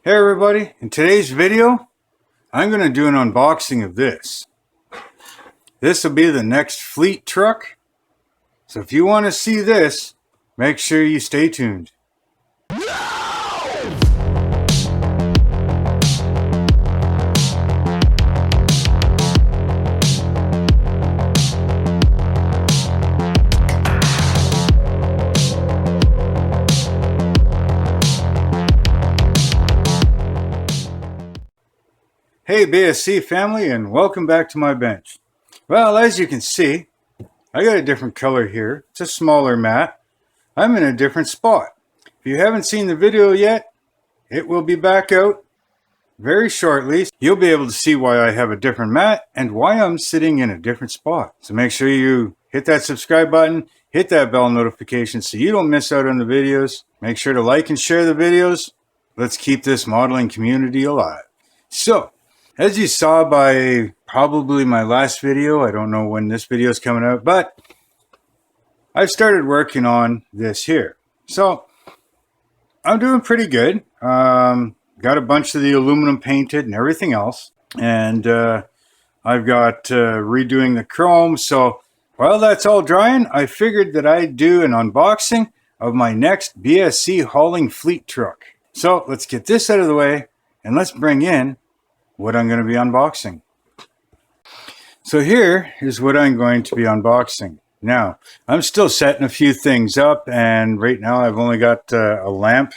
Hey everybody, in today's video I'm going to do an unboxing of this. This will be the next fleet truck, so if you want to see this, make sure you stay tuned. Hey BSC family, and welcome back to my bench. Well, as you can see, I got a different color here. It's a smaller mat. I'm in a different spot. If you haven't seen the video yet, it will be back out very shortly. You'll be able to see why I have a different mat and why I'm sitting in a different spot. So make sure you hit that subscribe button, hit that bell notification so you don't miss out on the videos. Make sure to like and share the videos. Let's keep this modeling community alive. So, as you saw by probably my last video, I don't know when this video is coming out, but I've started working on this here. So I'm doing pretty good. Got a bunch of the aluminum painted and everything else. And I've got redoing the chrome. So while that's all drying, I figured that I'd do an unboxing of my next BSC Hauling Fleet Truck. So let's get this out of the way and let's bring in what I'm going to be unboxing. So here is what I'm going to be unboxing. Now, I'm still setting a few things up, and right now I've only got a lamp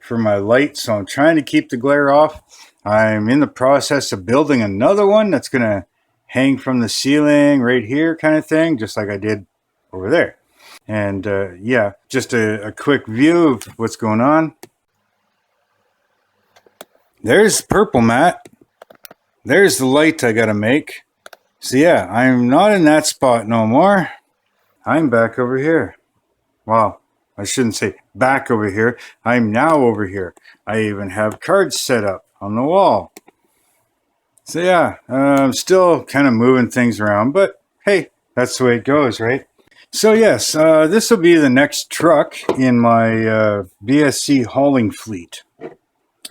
for my light, so I'm trying to keep the glare off. I'm in the process of building another one that's going to hang from the ceiling right here kind of thing, just like I did over there. And yeah, just a quick view of what's going on. There's the purple mat. There's the light I gotta make. So yeah, I'm not in that spot no more. I'm back over here. Well, I shouldn't say back over here. I'm now over here. I even have cards set up on the wall. So yeah, I'm still kind of moving things around, but hey, that's the way it goes, right? So yes, this will be the next truck in my BSC hauling fleet.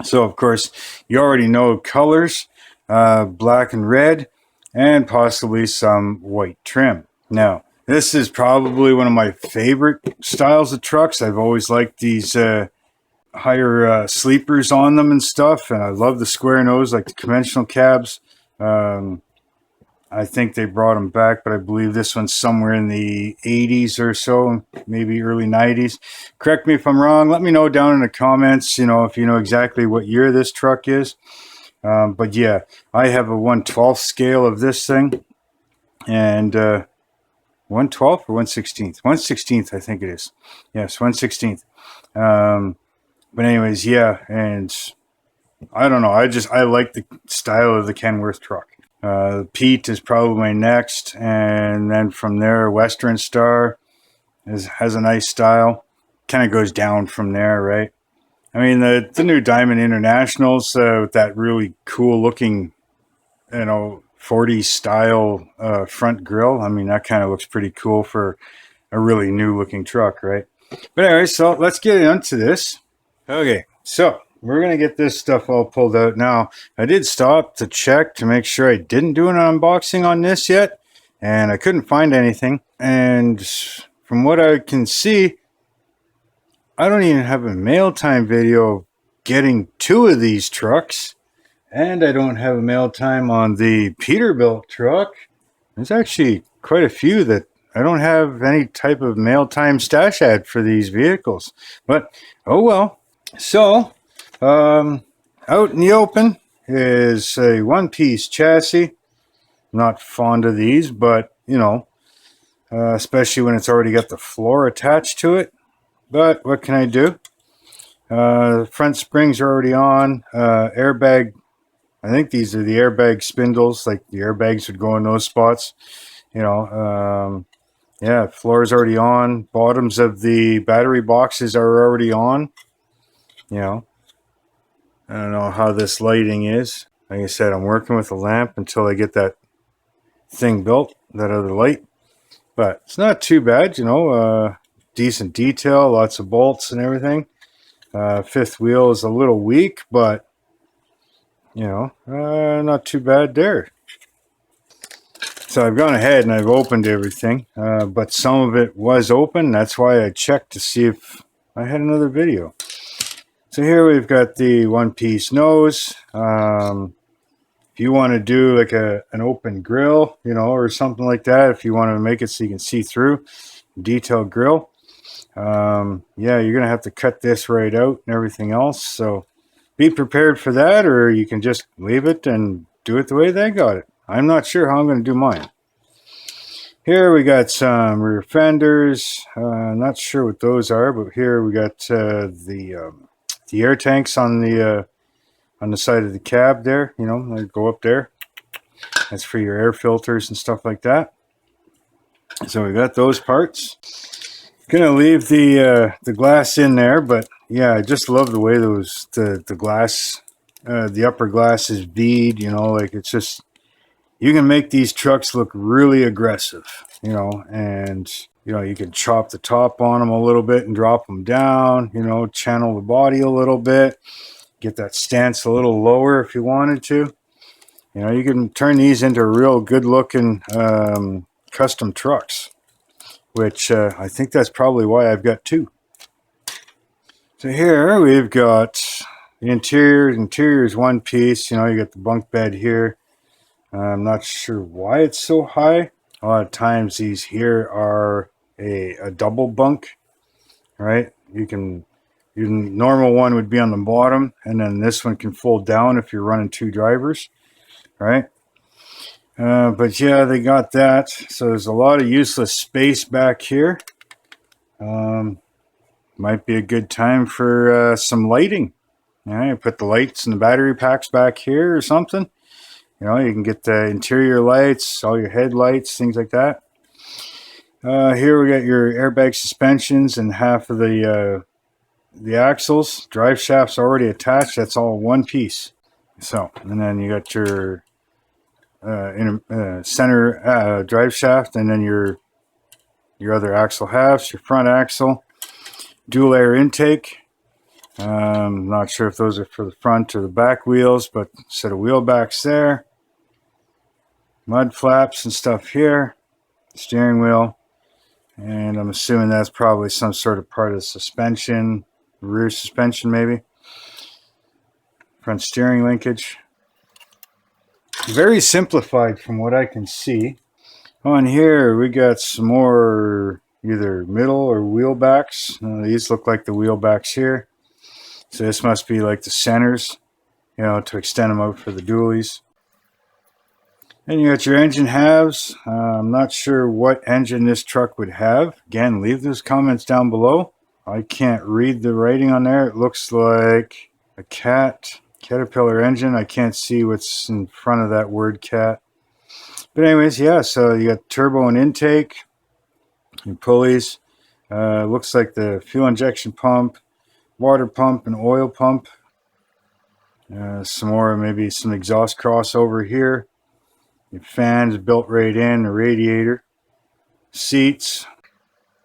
So of course, you already know colors. Black and red, and possibly some white trim. Now, this is probably one of my favorite styles of trucks. I've always liked these higher sleepers on them and stuff, and I love the square nose like the conventional cabs. I think they brought them back, but I believe this one's somewhere in the 80s or so, maybe early 90s. Correct me if I'm wrong. Let me know down in the comments, if you know exactly what year this truck is. But yeah, I have a 1/12 scale of this thing, and 1/12 or 1/16? 1/16, I think it is. Yes, 1/16. But anyways, yeah, and I don't know. I like the style of the Kenworth truck. Pete is probably next, and then from there, Western Star has a nice style. Kind of goes down from there, right? I mean, the new Diamond Internationals with that really cool looking, 40s style front grille. I mean, that kind of looks pretty cool for a really new looking truck, right? But anyway, so let's get into this. Okay, so we're going to get this stuff all pulled out now. I did stop to check to make sure I didn't do an unboxing on this yet, and I couldn't find anything. And from what I can see, I don't even have a mail time video getting 2 of these trucks, and I don't have a mail time on the Peterbilt truck. There's actually quite a few that I don't have any type of mail time stash ad for these vehicles, but oh well. So out in the open is a one-piece chassis. Not fond of these, but especially when it's already got the floor attached to it. But what can I do? Front springs are already on. Airbag, I think these are the airbag spindles, like the airbags would go in those spots. Yeah, floor is already on. Bottoms of the battery boxes are already on. I don't know how this lighting is. Like I said, I'm working with a lamp until I get that thing built, that other light. But it's not too bad, decent detail, lots of bolts and everything. Fifth wheel is a little weak, but not too bad there. So I've gone ahead and I've opened everything, but some of it was open. That's why I checked to see if I had another video. So here we've got the one-piece nose. If you want to do like an open grill, or something like that, if you want to make it so you can see through, detailed grill, yeah, you're going to have to cut this right out and everything else. So be prepared for that, or you can just leave it and do it the way they got it. I'm not sure how I'm going to do mine. Here we got some rear fenders. Not sure what those are, but here we got the air tanks on the side of the cab there. They go up there. That's for your air filters and stuff like that. So we got those parts. Gonna leave the glass in there, but yeah, I just love the way the glass, the upper glass is bead. Like it's just, you can make these trucks look really aggressive. And you can chop the top on them a little bit and drop them down. Channel the body a little bit, get that stance a little lower if you wanted to. You can turn these into real good looking custom trucks, which I think that's probably why I've got two. So here we've got the interior. Interior is one piece. You got the bunk bed here. I'm not sure why it's so high. A lot of times these here are a double bunk, right? Your normal one would be on the bottom, and then this one can fold down if you're running two drivers, right? But yeah, they got that. So there's a lot of useless space back here. Might be a good time for some lighting. Put the lights and the battery packs back here or something. You can get the interior lights, all your headlights, things like that. Here we got your airbag suspensions and half of the axles. Drive shaft's already attached. That's all one piece. So, and then you got your center drive shaft, and then your other axle halves, your front axle, dual air intake. Not sure if those are for the front or the back wheels, but set of wheel backs there. Mud flaps and stuff here. Steering wheel. And I'm assuming that's probably some sort of part of the suspension, rear suspension maybe. Front steering linkage. Very simplified from what I can see. On here we got some more either middle or wheel backs. These look like the wheel backs here. So this must be like the centers, to extend them out for the dualies. And you got your engine halves. I'm not sure what engine this truck would have. Again, leave those comments down below. I can't read the writing on there. It looks like a Caterpillar engine. I can't see what's in front of that word cat. But anyways, yeah, so you got turbo and intake, your pulleys. Looks like the fuel injection pump, water pump, and oil pump. Some more, maybe some exhaust crossover here. Your fans built right in, the radiator. Seats,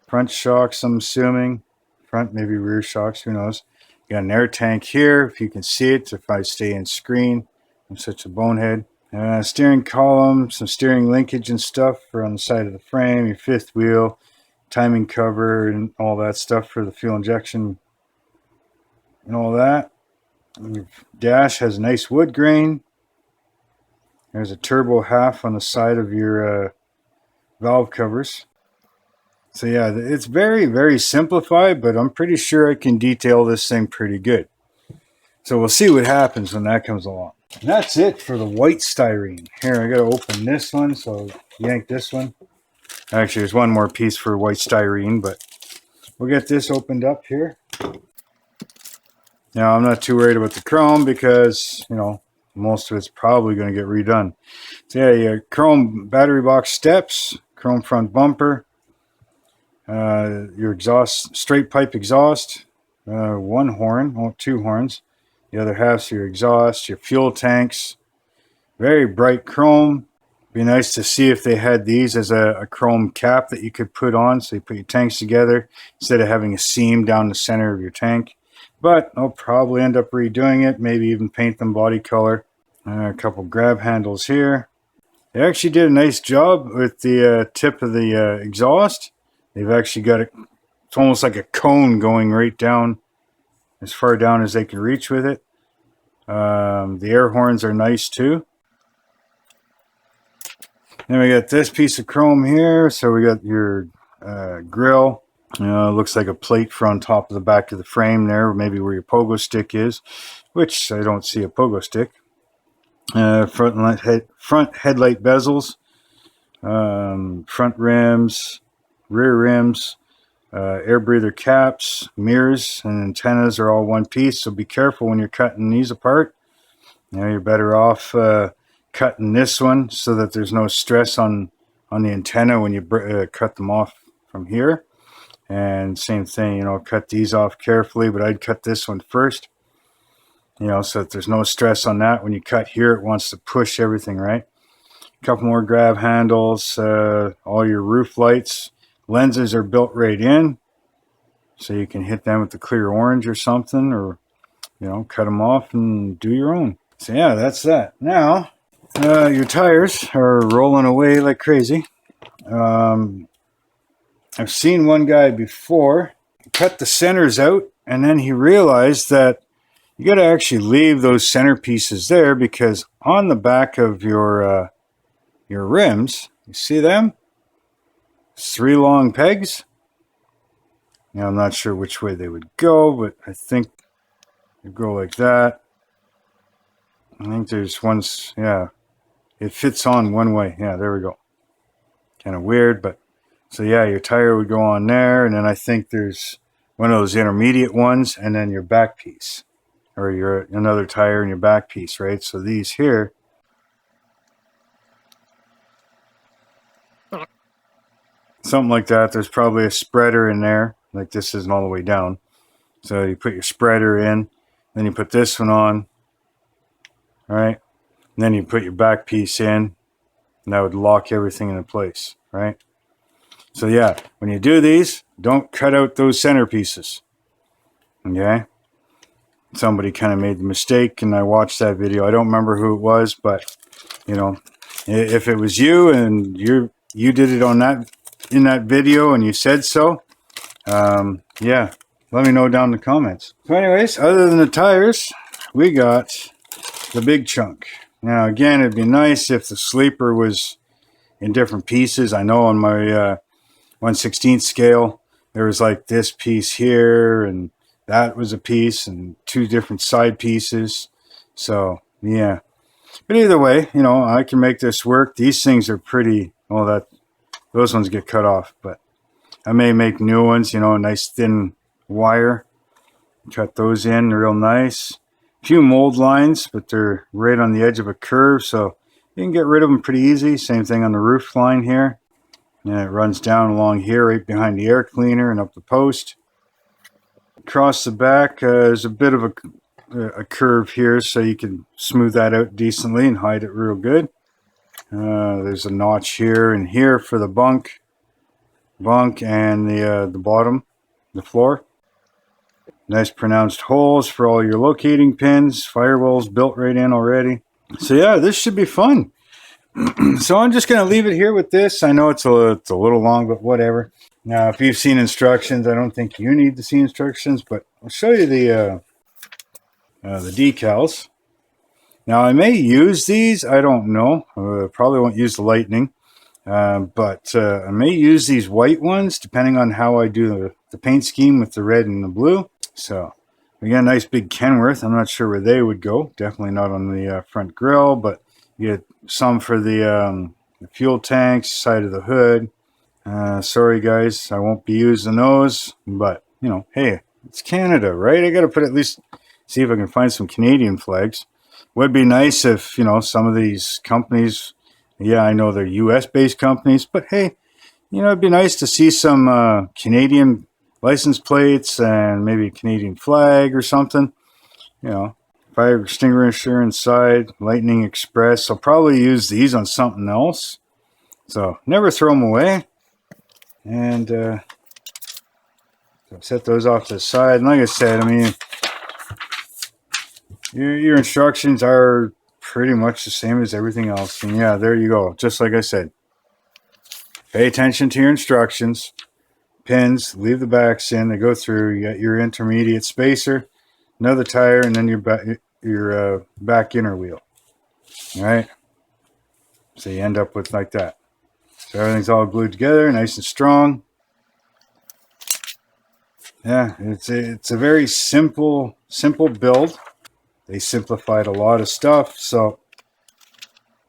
front shocks, I'm assuming. Front, maybe rear shocks, who knows. You got an air tank here, if you can see it, if I stay in screen. I'm such a bonehead. Steering column, some steering linkage and stuff for on the side of the frame. Your fifth wheel, timing cover, and all that stuff for the fuel injection and all that. And your dash has a nice wood grain. There's a turbo half on the side of your valve covers. So yeah, it's very, very simplified, but I'm pretty sure I can detail this thing pretty good. So we'll see what happens when that comes along. And that's it for the white styrene. Here, I got to open this one, so I'll yank this one. Actually, there's one more piece for white styrene, but we'll get this opened up here. Now, I'm not too worried about the chrome because, most of it's probably going to get redone. So yeah, you got chrome battery box steps, chrome front bumper, your exhaust, straight pipe exhaust, one horn, two horns. The other half's your exhaust, your fuel tanks, very bright chrome. Be nice to see if they had these as a chrome cap that you could put on, so you put your tanks together instead of having a seam down the center of your tank. But I'll probably end up redoing it, maybe even paint them body color. A couple grab handles here. They actually did a nice job with the tip of the exhaust. They've actually got it. It's almost like a cone going right down, as far down as they can reach with it. The air horns are nice too. Then we got this piece of chrome here. So we got your grill. Looks like a plate for on top of the back of the frame there, maybe where your pogo stick is, which I don't see a pogo stick. Front headlight bezels, front rims, rear rims, air breather caps, mirrors, and antennas are all one piece. So be careful when you're cutting these apart. You're better off cutting this one so that there's no stress on the antenna when you cut them off from here. And same thing, cut these off carefully, but I'd cut this one first, so that there's no stress on that. When you cut here, it wants to push everything, right? A couple more grab handles, all your roof lights. Lenses are built right in, so you can hit them with the clear orange or something, or, cut them off and do your own. So yeah, that's that. Now, your tires are rolling away like crazy. I've seen one guy before cut the centers out, and then he realized that you got to actually leave those center pieces there, because on the back of your rims, you see them? It's 3 long pegs. Now I'm not sure which way they would go, but I think they go like that. I think there's ones, yeah, it fits on one way. Yeah, there we go. Kind of weird, but so yeah, your tire would go on there, and then I think there's one of those intermediate ones, and then your back piece, or your another tire and your back piece, right? So these here, something like that. There's probably a spreader in there, like this isn't all the way down. So you put your spreader in, then you put this one on, right? And then you put your back piece in, and that would lock everything into place, right? So yeah, when you do these, don't cut out those center pieces. Okay? Somebody kind of made the mistake, and I watched that video. I don't remember who it was, but if it was you and you did it on that in that video and you said so, yeah, let me know down in the comments. So anyways, other than the tires, we got the big chunk. Now again, it'd be nice if the sleeper was in different pieces. I know on my 1/16 scale, there was like this piece here, and that was a piece, and 2 different side pieces. So yeah, but either way, I can make this work. These things are pretty, well, those ones get cut off, but I may make new ones, a nice thin wire, cut those in real nice. A few mold lines, but they're right on the edge of a curve, so you can get rid of them pretty easy. Same thing on the roof line here. And it runs down along here right behind the air cleaner and up the post. Across the back, there's a bit of a curve here, so you can smooth that out decently and hide it real good. There's a notch here and here for the bunk and the bottom, the floor. Nice pronounced holes for all your locating pins. Firewalls built right in already. So yeah, this should be fun. So I'm just going to leave it here with this. I know it's a little long, but whatever. Now, if you've seen instructions, I don't think you need to see instructions, but I'll show you the decals. Now, I may use these. I don't know. Probably won't use the lightning, but I may use these white ones depending on how I do the paint scheme with the red and the blue. So we got a nice big Kenworth. I'm not sure where they would go. Definitely not on the front grille, but you get some for the fuel tanks, side of the hood. Sorry guys, I won't be using those, but hey, it's Canada, right? I gotta put at least see if I can find some Canadian flags. Would be nice if some of these companies, yeah, I know they're US based companies, but hey, it'd be nice to see some Canadian license plates and maybe a Canadian flag or something. Fire extinguisher inside, lightning express. I'll probably use these on something else, so never throw them away. And set those off to the side. And like I said, I mean, your instructions are pretty much the same as everything else. And yeah, there you go. Just like I said, pay attention to your instructions. Pins, leave the backs in. They go through. You got your intermediate spacer, another tire, and then your back inner wheel. All right. So you end up with like that. So everything's all glued together, nice and strong. Yeah, it's a very simple build. They simplified a lot of stuff. So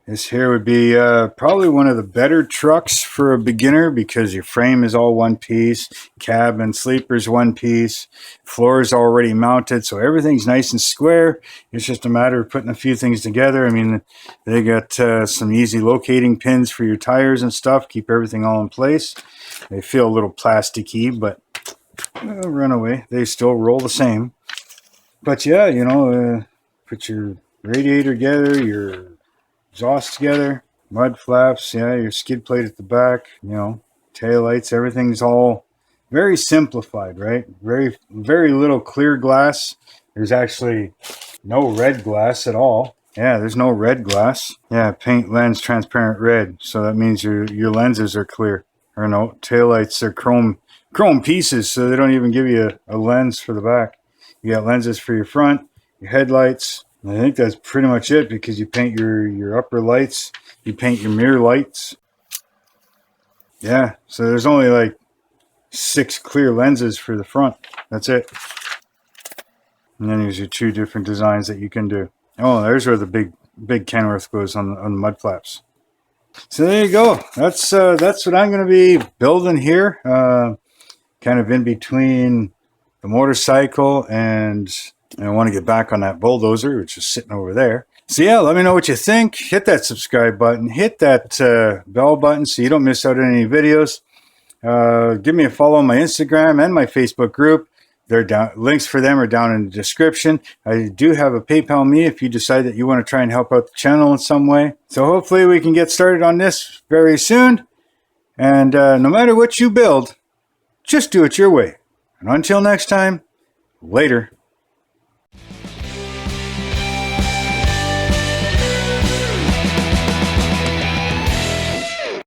this here would be probably one of the better trucks for a beginner because your frame is all one piece, cab and sleeper's one piece, floor is already mounted, so everything's nice and square. It's just a matter of putting a few things together. I mean, they got some easy locating pins for your tires and stuff, keep everything all in place. They feel a little plasticky, but run away. They still roll the same. But yeah, you know, put your radiator together, your exhaust together, mud flaps, yeah, your skid plate at the back, you know, taillights, everything's all very simplified, right? Very little clear glass. There's actually no red glass at all. Yeah, there's no red glass. Yeah, paint lens transparent red. So that means your lenses are clear. Or no, taillights are chrome pieces, so they don't even give you a lens for the back. You got lenses for your front, your headlights. I think that's pretty much it because you paint your upper lights, you paint your mirror lights. Yeah, so there's only like 6 clear lenses for the front. That's it. And then there's your 2 different designs that you can do. Oh, there's where the big Kenworth goes on the mud flaps. So there you go. That's what I'm going to be building here. Kind of in between the motorcycle and I want to get back on that bulldozer, which is sitting over there. So yeah, let me know what you think. Hit that subscribe button. Hit that bell button so you don't miss out on any videos. Give me a follow on my Instagram and my Facebook group. They're down. Links for them are down in the description. I do have a PayPal me if you decide that you want to try and help out the channel in some way. So hopefully we can get started on this very soon. And no matter what you build, just do it your way. And until next time, later.